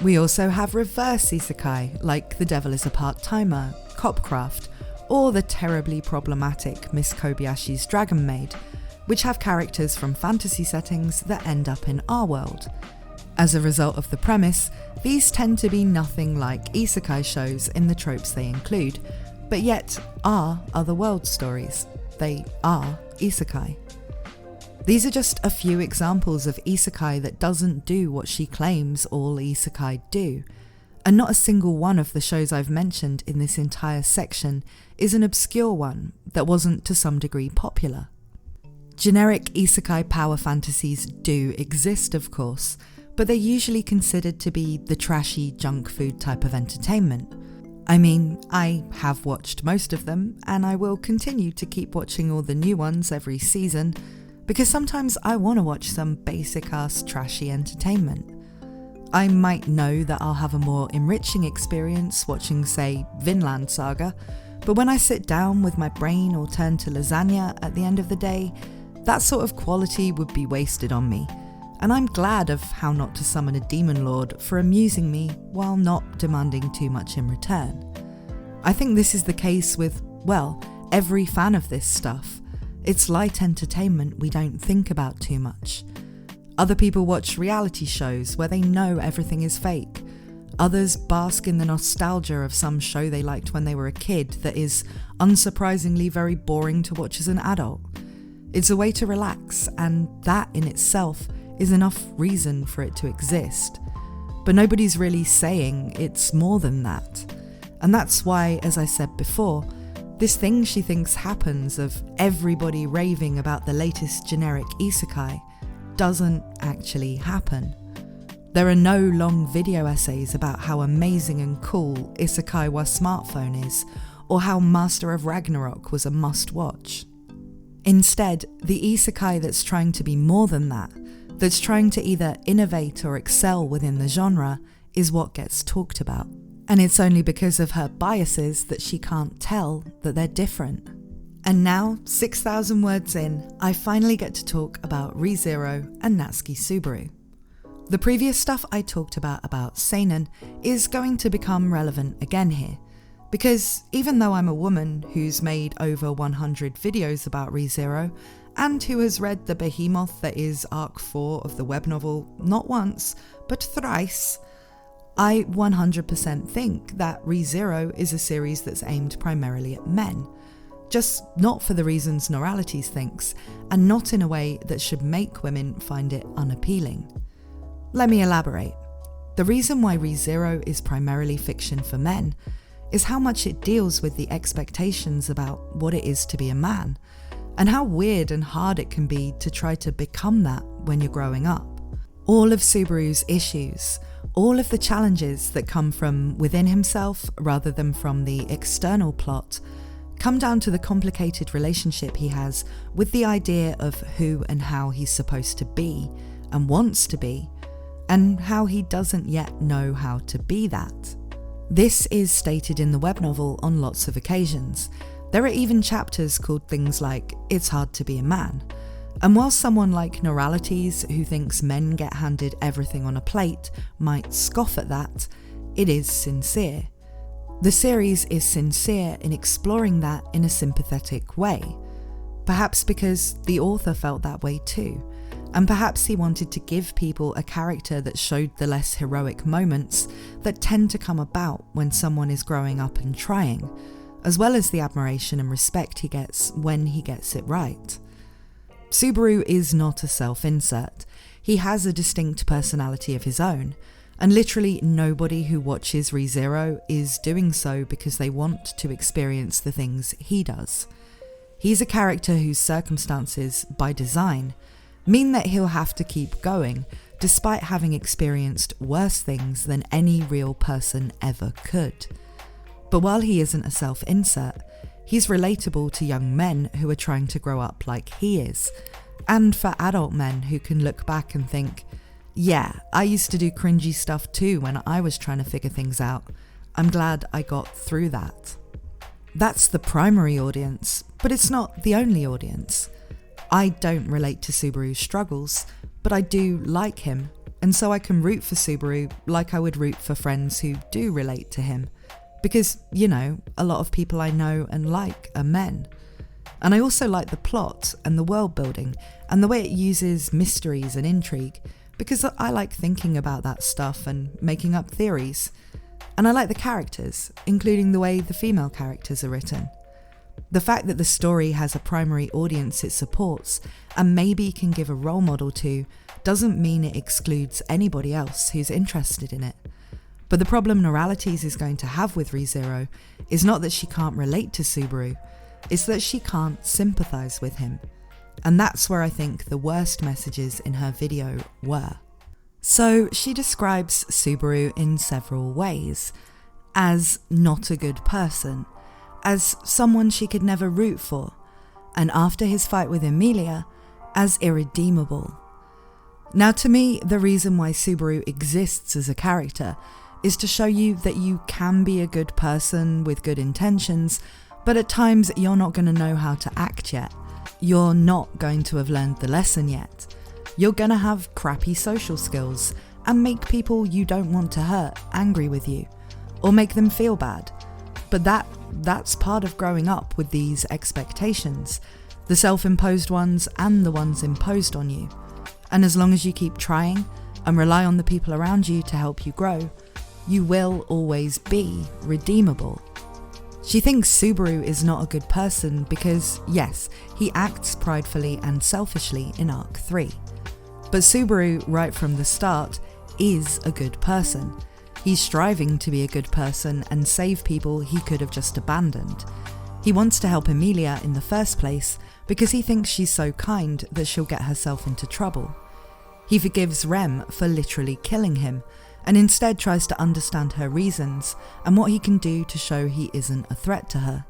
We also have reverse isekai, like The Devil is a Part-Timer, Copcraft, or the terribly problematic Miss Kobayashi's Dragon Maid, which have characters from fantasy settings that end up in our world. As a result of the premise, these tend to be nothing like isekai shows in the tropes they include, but yet are other world stories. They are isekai. These are just a few examples of isekai that doesn't do what she claims all isekai do, and not a single one of the shows I've mentioned in this entire section is an obscure one that wasn't to some degree popular. Generic isekai power fantasies do exist, of course, but they're usually considered to be the trashy junk food type of entertainment. I mean, I have watched most of them, and I will continue to keep watching all the new ones every season, because sometimes I want to watch some basic-ass trashy entertainment. I might know that I'll have a more enriching experience watching, say, Vinland Saga, but when I sit down with my brain all turned to lasagna at the end of the day, that sort of quality would be wasted on me, and I'm glad of How Not to Summon a Demon Lord for amusing me while not demanding too much in return. I think this is the case with, well, every fan of this stuff. It's light entertainment we don't think about too much. Other people watch reality shows where they know everything is fake. Others bask in the nostalgia of some show they liked when they were a kid that is, unsurprisingly, very boring to watch as an adult. It's a way to relax, and that in itself is enough reason for it to exist. But nobody's really saying it's more than that. And that's why, as I said before, this thing she thinks happens of everybody raving about the latest generic isekai doesn't actually happen. There are no long video essays about how amazing and cool Isekai wa Smartphone is, or how Master of Ragnarok was a must-watch. Instead, the isekai that's trying to be more than that, that's trying to either innovate or excel within the genre, is what gets talked about. And it's only because of her biases that she can't tell that they're different. And now, 6,000 words in, I finally get to talk about ReZero and Natsuki Subaru. The previous stuff I talked about seinen is going to become relevant again here, because even though I'm a woman who's made over 100 videos about ReZero, and who has read the behemoth that is Arc 4 of the web novel not once, but thrice, I 100% think that ReZero is a series that's aimed primarily at men. Just not for the reasons Noralities thinks, and not in a way that should make women find it unappealing. Let me elaborate. The reason why ReZero is primarily fiction for men is how much it deals with the expectations about what it is to be a man, and how weird and hard it can be to try to become that when you're growing up. All of Subaru's issues, all of the challenges that come from within himself rather than from the external plot, come down to the complicated relationship he has with the idea of who and how he's supposed to be and wants to be, and how he doesn't yet know how to be that. This is stated in the web novel on lots of occasions. There are even chapters called things like "It's hard to be a man." And while someone like Noralities, who thinks men get handed everything on a plate, might scoff at that, it is sincere. The series is sincere in exploring that in a sympathetic way. perhaps because the author felt that way too, and perhaps he wanted to give people a character that showed the less heroic moments that tend to come about when someone is growing up and trying, as well as the admiration and respect he gets when he gets it right. Subaru is not a self-insert. He has a distinct personality of his own, and literally nobody who watches ReZero is doing so because they want to experience the things he does. He's a character whose circumstances, by design, mean that he'll have to keep going despite having experienced worse things than any real person ever could. But while he isn't a self-insert, he's relatable to young men who are trying to grow up like he is, and for adult men who can look back and think, yeah, I used to do cringy stuff too when I was trying to figure things out. I'm glad I got through that. That's the primary audience, but it's not the only audience. I don't relate to Subaru's struggles, but I do like him, and so I can root for Subaru like I would root for friends who do relate to him. Because, you know, a lot of people I know and like are men. And I also like the plot and the world building and the way it uses mysteries and intrigue, because I like thinking about that stuff and making up theories. And I like the characters, including the way the female characters are written. The fact that the story has a primary audience it supports and maybe can give a role model to doesn't mean it excludes anybody else who's interested in it. But the problem Noralities is going to have with ReZero is not that she can't relate to Subaru, it's that she can't sympathise with him. And that's where I think the worst messages in her video were. So she describes Subaru in several ways. As not a good person, as someone she could never root for, and after his fight with Emilia, as irredeemable. Now to me, the reason why Subaru exists as a character is to show you that you can be a good person with good intentions, but at times you're not going to know how to act yet. You're not going to have learned the lesson yet. You're going to have crappy social skills and make people you don't want to hurt angry with you, or make them feel bad. But that's part of growing up with these expectations, the self-imposed ones and the ones imposed on you. And as long as you keep trying and rely on the people around you to help you grow, you will always be redeemable. She thinks Subaru is not a good person because, yes, he acts pridefully and selfishly in Arc 3. But Subaru, right from the start, is a good person. He's striving to be a good person and save people he could have just abandoned. He wants to help Emilia in the first place because he thinks she's so kind that she'll get herself into trouble. He forgives Rem for literally killing him, and instead tries to understand her reasons and what he can do to show he isn't a threat to her.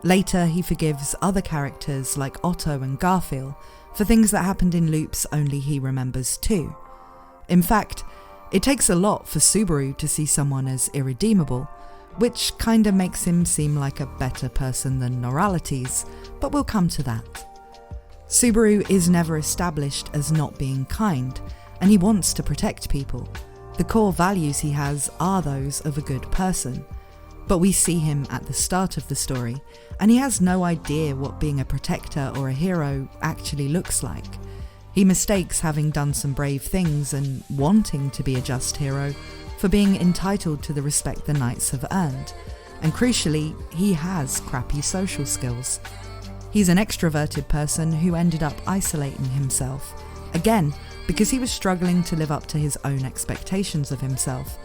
Later, he forgives other characters like Otto and Garfield for things that happened in loops only he remembers too. In fact, it takes a lot for Subaru to see someone as irredeemable, which kinda makes him seem like a better person than Noralities, but we'll come to that. Subaru is never established as not being kind, and he wants to protect people. The core values he has are those of a good person, but we see him at the start of the story, and he has no idea what being a protector or a hero actually looks like. He mistakes having done some brave things and wanting to be a just hero for being entitled to the respect the knights have earned, and crucially, he has crappy social skills. He's an extroverted person who ended up isolating himself, again because he was struggling to live up to his own expectations of himself,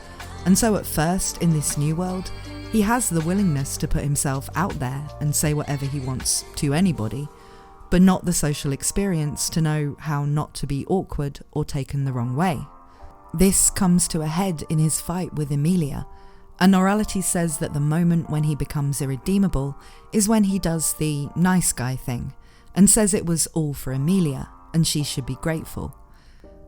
and so at first, in this new world, he has the willingness to put himself out there and say whatever he wants to anybody, but not the social experience to know how not to be awkward or taken the wrong way. This comes to a head in his fight with Emilia, and Noralities says that the moment when he becomes irredeemable is when he does the nice guy thing, and says it was all for Emilia, and she should be grateful.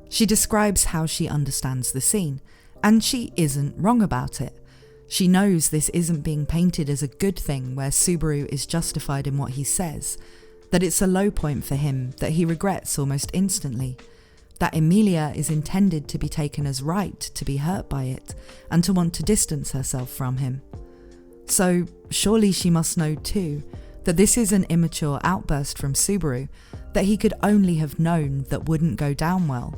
She describes how she understands the scene, and she isn't wrong about it. She knows this isn't being painted as a good thing where Subaru is justified in what he says, that it's a low point for him that he regrets almost instantly, that Emilia is intended to be taken as right to be hurt by it and to want to distance herself from him. So surely she must know too that this is an immature outburst from Subaru that he could only have known that wouldn't go down well.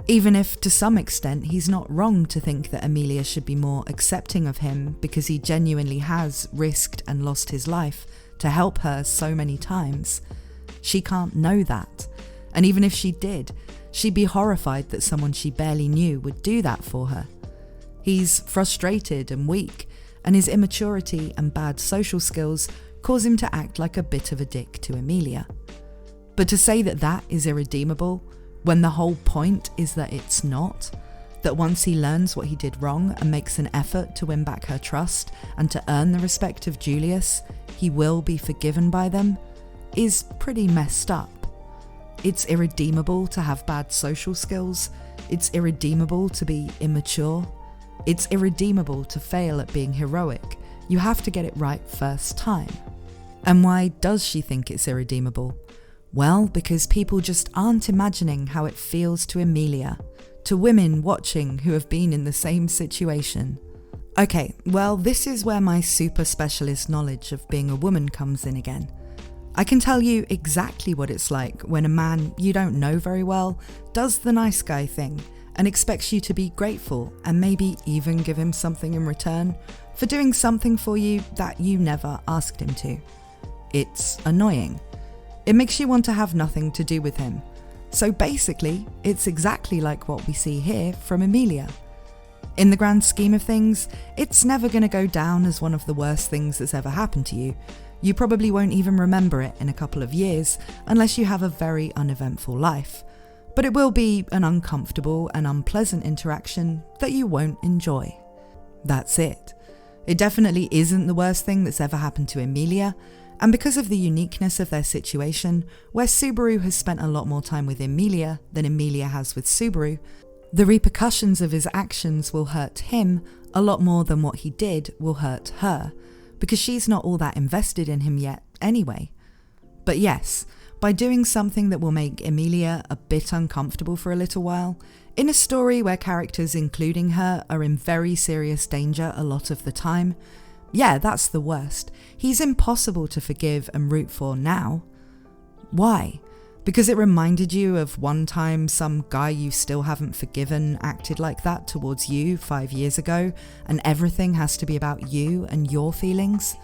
Even if, to some extent, he's not wrong to think that Emilia should be more accepting of him because he genuinely has risked and lost his life to help her so many times. She can't know that. And even if she did, she'd be horrified that someone she barely knew would do that for her. He's frustrated and weak, and his immaturity and bad social skills cause him to act like a bit of a dick to Emilia. But to say that that is irredeemable, when the whole point is that it's not, that once he learns what he did wrong and makes an effort to win back her trust and to earn the respect of Julius, he will be forgiven by them, is pretty messed up. It's irredeemable to have bad social skills. It's irredeemable to be immature. It's irredeemable to fail at being heroic. You have to get it right first time. And why does she think it's irredeemable? Well, because people just aren't imagining how it feels to Emilia, to women watching who have been in the same situation. Okay, well, this is where my super specialist knowledge of being a woman comes in again. I can tell you exactly what it's like when a man you don't know very well does the nice guy thing and expects you to be grateful and maybe even give him something in return for doing something for you that you never asked him to. It's annoying. It makes you want to have nothing to do with him. So basically, it's exactly like what we see here from Emilia. In the grand scheme of things, it's never going to go down as one of the worst things that's ever happened to you. You probably won't even remember it in a couple of years unless you have a very uneventful life. But it will be an uncomfortable and unpleasant interaction that you won't enjoy. That's it. It definitely isn't the worst thing that's ever happened to Emilia, and because of the uniqueness of their situation, where Subaru has spent a lot more time with Emilia than Emilia has with Subaru, the repercussions of his actions will hurt him a lot more than what he did will hurt her, because she's not all that invested in him yet anyway. But yes, by doing something that will make Emilia a bit uncomfortable for a little while, in a story where characters including her are in very serious danger a lot of the time, yeah, that's the worst. He's impossible to forgive and root for now. Why? Because it reminded you of one time some guy you still haven't forgiven acted like that towards you 5 years ago, and everything has to be about you and your feelings?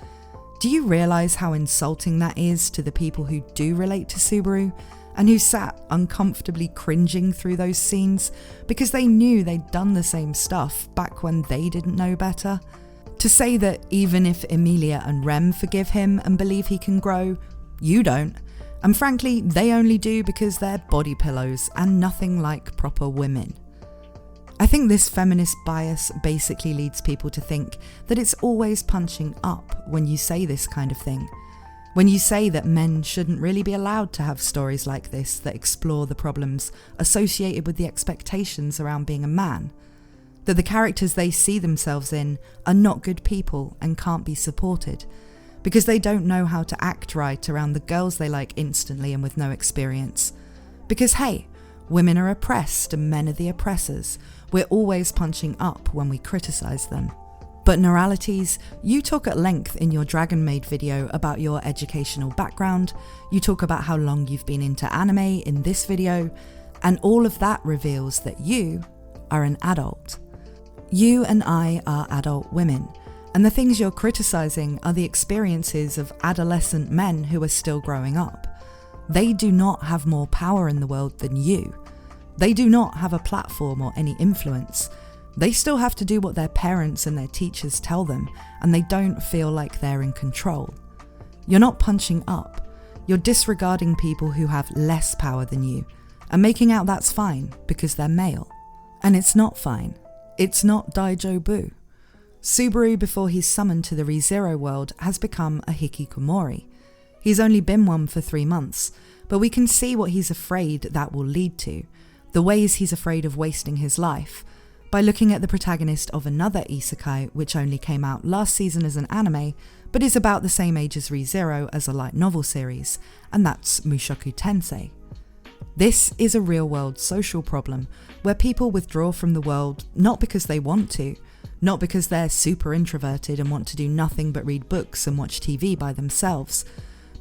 Do you realise how insulting that is to the people who do relate to Subaru, and who sat uncomfortably cringing through those scenes because they knew they'd done the same stuff back when they didn't know better? To say that even if Emilia and Rem forgive him and believe he can grow, you don't. And frankly, they only do because they're body pillows and nothing like proper women. I think this feminist bias basically leads people to think that it's always punching up when you say this kind of thing. When you say that men shouldn't really be allowed to have stories like this that explore the problems associated with the expectations around being a man. That the characters they see themselves in are not good people and can't be supported, because they don't know how to act right around the girls they like instantly and with no experience. Because hey, women are oppressed and men are the oppressors. We're always punching up when we criticise them. But Noralities, you talk at length in your Dragon Maid video about your educational background, you talk about how long you've been into anime in this video, and all of that reveals that you are an adult. You and I are adult women, and the things you're criticising are the experiences of adolescent men who are still growing up. They do not have more power in the world than you. They do not have a platform or any influence. They still have to do what their parents and their teachers tell them, and they don't feel like they're in control. You're not punching up. You're disregarding people who have less power than you, and making out that's fine because they're male. And it's not fine. It's not Daijobu. Subaru, before he's summoned to the ReZero world, has become a hikikomori. He's only been one for 3 months, but we can see what he's afraid that will lead to, the ways he's afraid of wasting his life, by looking at the protagonist of another isekai which only came out last season as an anime, but is about the same age as ReZero as a light novel series, and that's Mushoku Tensei. This is a real-world social problem where people withdraw from the world not because they want to, not because they're super introverted and want to do nothing but read books and watch TV by themselves,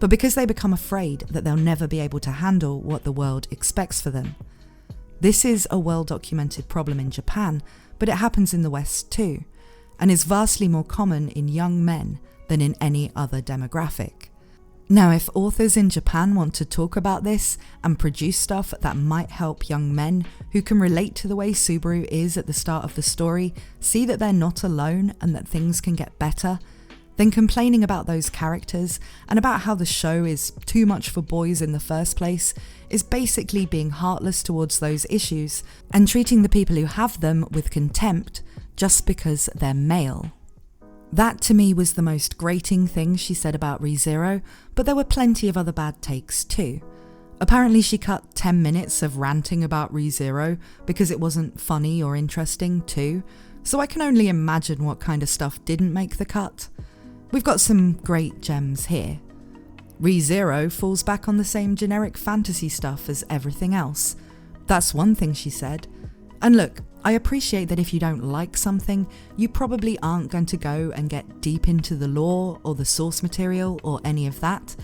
but because they become afraid that they'll never be able to handle what the world expects for them. This is a well-documented problem in Japan, but it happens in the West too, and is vastly more common in young men than in any other demographic. Now, if authors in Japan want to talk about this and produce stuff that might help young men who can relate to the way Subaru is at the start of the story, see that they're not alone and that things can get better, then complaining about those characters and about how the show is too much for boys in the first place is basically being heartless towards those issues and treating the people who have them with contempt just because they're male. That to me was the most grating thing she said about ReZero, but there were plenty of other bad takes too. Apparently she cut 10 minutes of ranting about ReZero because it wasn't funny or interesting too, so I can only imagine what kind of stuff didn't make the cut. We've got some great gems here. ReZero falls back on the same generic fantasy stuff as everything else. That's one thing she said. And look, I appreciate that if you don't like something, you probably aren't going to go and get deep into the lore or the source material or any of that.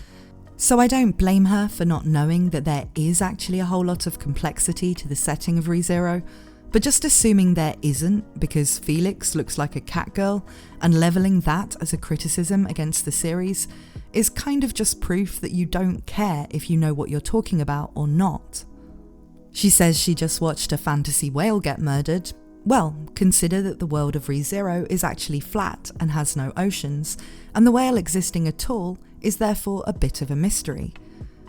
So I don't blame her for not knowing that there is actually a whole lot of complexity to the setting of ReZero, but just assuming there isn't because Felix looks like a cat girl and levelling that as a criticism against the series is kind of just proof that you don't care if you know what you're talking about or not. She says she just watched a fantasy whale get murdered. Well, consider that the world of ReZero is actually flat and has no oceans, and the whale existing at all is therefore a bit of a mystery.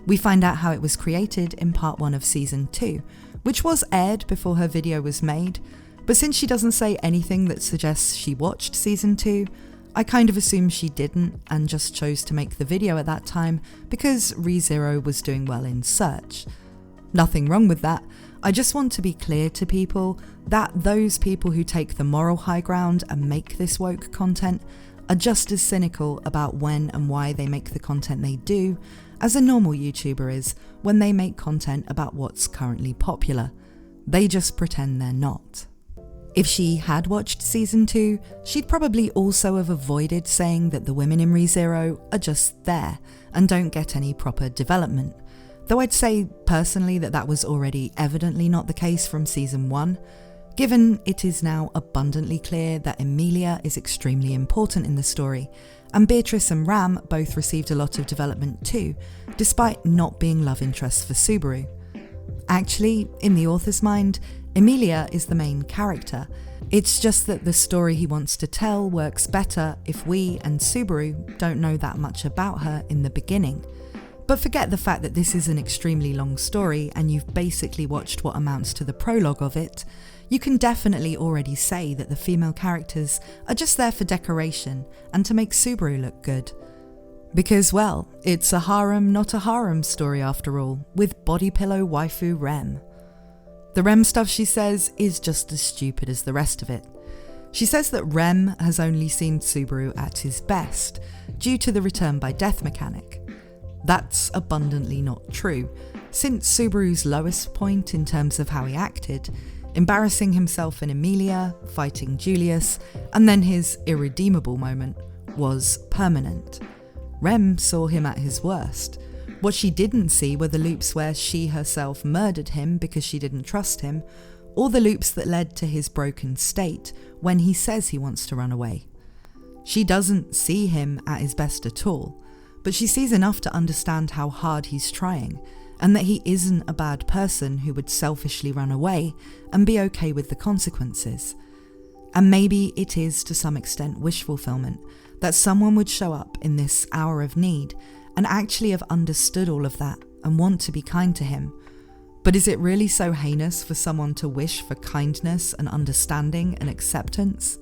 We find out how it was created in part 1 of season 2, which was aired before her video was made, but since she doesn't say anything that suggests she watched season 2, I kind of assume she didn't and just chose to make the video at that time because ReZero was doing well in search. Nothing wrong with that. I just want to be clear to people that those people who take the moral high ground and make this woke content are just as cynical about when and why they make the content they do as a normal YouTuber is when they make content about what's currently popular. They just pretend they're not. If she had watched season 2, she'd probably also have avoided saying that the women in ReZero are just there and don't get any proper development. Though I'd say personally that was already evidently not the case from season 1, given it is now abundantly clear that Emilia is extremely important in the story, and Beatrice and Ram both received a lot of development too, despite not being love interests for Subaru. Actually, in the author's mind, Emilia is the main character. It's just that the story he wants to tell works better if we and Subaru don't know that much about her in the beginning. But forget the fact that this is an extremely long story and you've basically watched what amounts to the prologue of it. You can definitely already say that the female characters are just there for decoration and to make Subaru look good. Because, well, it's a harem not a harem story after all, with body pillow waifu Rem. The Rem stuff, she says, is just as stupid as the rest of it. She says that Rem has only seen Subaru at his best, due to the return by death mechanic. That's abundantly not true, since Subaru's lowest point in terms of how he acted, embarrassing himself in Emilia, fighting Julius, and then his irredeemable moment, was permanent. Rem saw him at his worst. What she didn't see were the loops where she herself murdered him because she didn't trust him, or the loops that led to his broken state when he says he wants to run away. She doesn't see him at his best at all, but she sees enough to understand how hard he's trying, and that he isn't a bad person who would selfishly run away and be okay with the consequences. And maybe it is to some extent wish fulfillment that someone would show up in this hour of need and actually have understood all of that and want to be kind to him. But is it really so heinous for someone to wish for kindness and understanding and acceptance?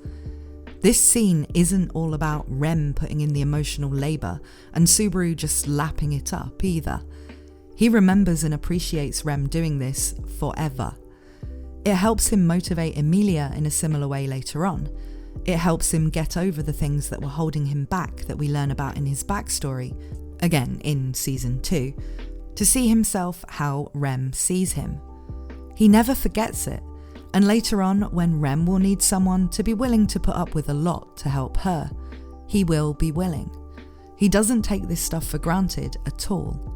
This scene isn't all about Rem putting in the emotional labour and Subaru just lapping it up either. He remembers and appreciates Rem doing this forever. It helps him motivate Emilia in a similar way later on. It helps him get over the things that were holding him back that we learn about in his backstory, again in season 2, to see himself how Rem sees him. He never forgets it. And later on, when Rem will need someone to be willing to put up with a lot to help her, he will be willing. He doesn't take this stuff for granted at all.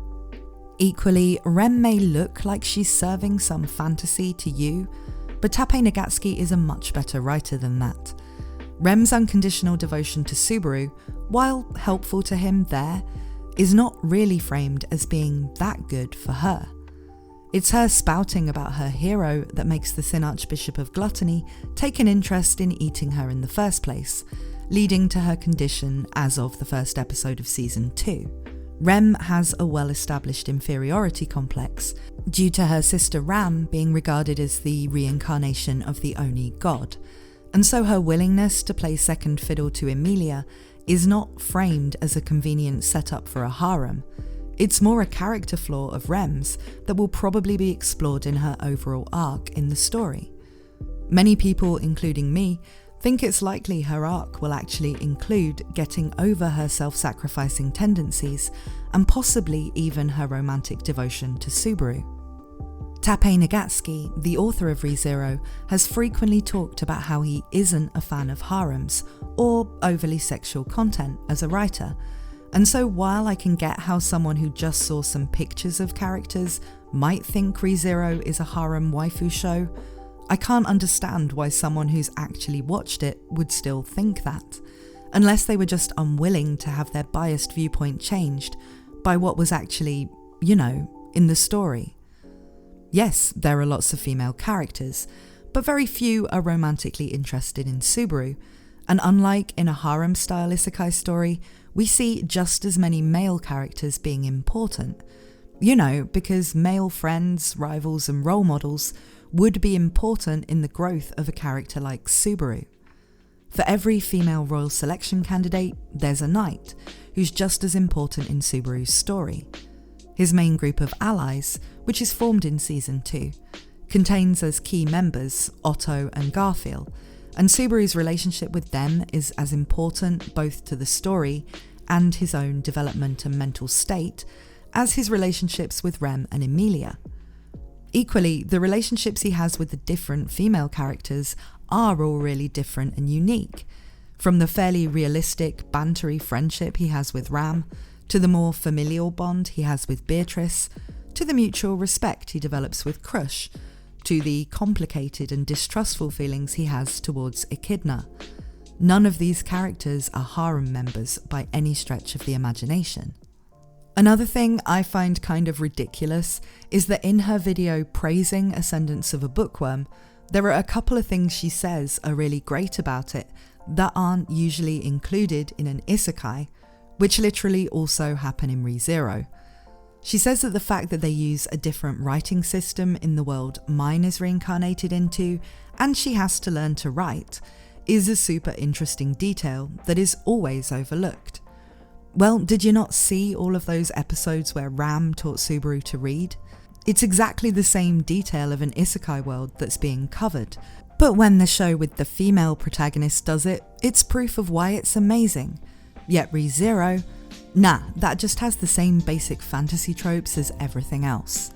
Equally, Rem may look like she's serving some fantasy to you, but Tappei Nagatsuki is a much better writer than that. Rem's unconditional devotion to Subaru, while helpful to him there, is not really framed as being that good for her. It's her spouting about her hero that makes the Thin Archbishop of Gluttony take an interest in eating her in the first place, leading to her condition as of the first episode of Season 2. Rem has a well-established inferiority complex due to her sister Ram being regarded as the reincarnation of the Oni god, and so her willingness to play second fiddle to Emilia is not framed as a convenient setup for a harem. It's more a character flaw of Rem's that will probably be explored in her overall arc in the story. Many people, including me, think it's likely her arc will actually include getting over her self-sacrificing tendencies and possibly even her romantic devotion to Subaru. Tappei Nagatsuki, the author of ReZero, has frequently talked about how he isn't a fan of harems or overly sexual content as a writer, and so while I can get how someone who just saw some pictures of characters might think ReZero is a harem waifu show, I can't understand why someone who's actually watched it would still think that, unless they were just unwilling to have their biased viewpoint changed by what was actually, in the story. Yes, there are lots of female characters, but very few are romantically interested in Subaru, and unlike in a harem-style isekai story, we see just as many male characters being important. Because male friends, rivals and role models would be important in the growth of a character like Subaru. For every female royal selection candidate, there's a knight, who's just as important in Subaru's story. His main group of allies, which is formed in Season 2, contains as key members Otto and Garfield, and Subaru's relationship with them is as important both to the story and his own development and mental state as his relationships with Rem and Emilia. Equally, the relationships he has with the different female characters are all really different and unique, from the fairly realistic, bantery friendship he has with Ram, to the more familial bond he has with Beatrice, to the mutual respect he develops with Crush, to the complicated and distrustful feelings he has towards Echidna. None of these characters are harem members by any stretch of the imagination. Another thing I find kind of ridiculous is that in her video praising Ascendance of a Bookworm, there are a couple of things she says are really great about it that aren't usually included in an isekai, which literally also happen in ReZero. She says that the fact that they use a different writing system in the world Mine is reincarnated into, and she has to learn to write, is a super interesting detail that is always overlooked. Well, did you not see all of those episodes where Ram taught Subaru to read? It's exactly the same detail of an isekai world that's being covered, but when the show with the female protagonist does it, it's proof of why it's amazing. Yet ReZero, that just has the same basic fantasy tropes as everything else.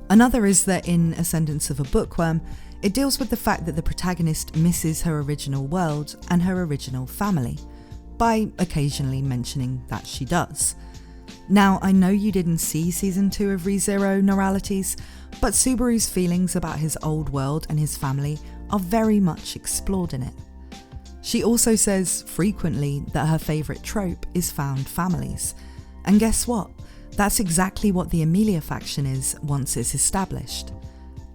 Another is that in Ascendance of a Bookworm, it deals with the fact that the protagonist misses her original world and her original family, by occasionally mentioning that she does. Now, I know you didn't see Season 2 of ReZero Noralities, but Subaru's feelings about his old world and his family are very much explored in it. She also says frequently that her favourite trope is found families. And guess what? That's exactly what the Emilia faction is once it's established.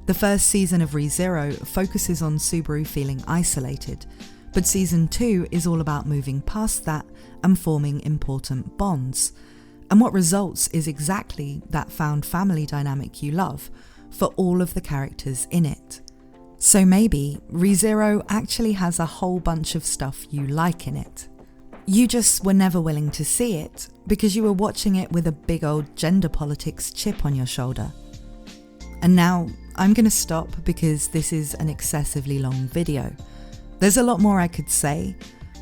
The first season of ReZero focuses on Subaru feeling isolated, but Season 2 is all about moving past that and forming important bonds. And what results is exactly that found family dynamic you love for all of the characters in it. So maybe ReZero actually has a whole bunch of stuff you like in it. You just were never willing to see it because you were watching it with a big old gender politics chip on your shoulder. And now I'm going to stop because this is an excessively long video. There's a lot more I could say,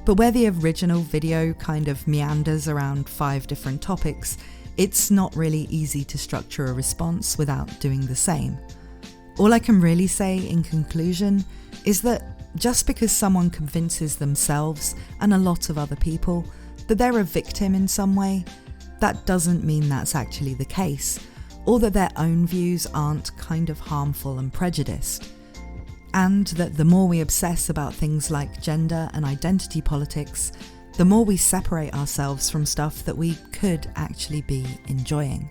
but where the original video kind of meanders around 5 different topics, it's not really easy to structure a response without doing the same. All I can really say in conclusion is that just because someone convinces themselves and a lot of other people that they're a victim in some way, that doesn't mean that's actually the case, or that their own views aren't kind of harmful and prejudiced. And that the more we obsess about things like gender and identity politics, the more we separate ourselves from stuff that we could actually be enjoying.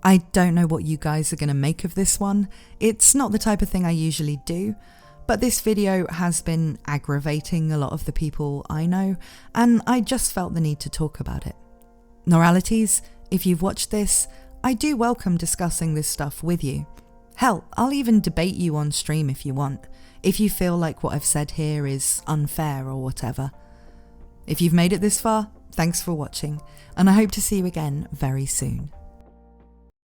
I don't know what you guys are going to make of this one. It's not the type of thing I usually do, but this video has been aggravating a lot of the people I know, and I just felt the need to talk about it. Noralities, if you've watched this, I do welcome discussing this stuff with you. Hell, I'll even debate you on stream if you want, if you feel like what I've said here is unfair or whatever. If you've made it this far, thanks for watching, and I hope to see you again very soon.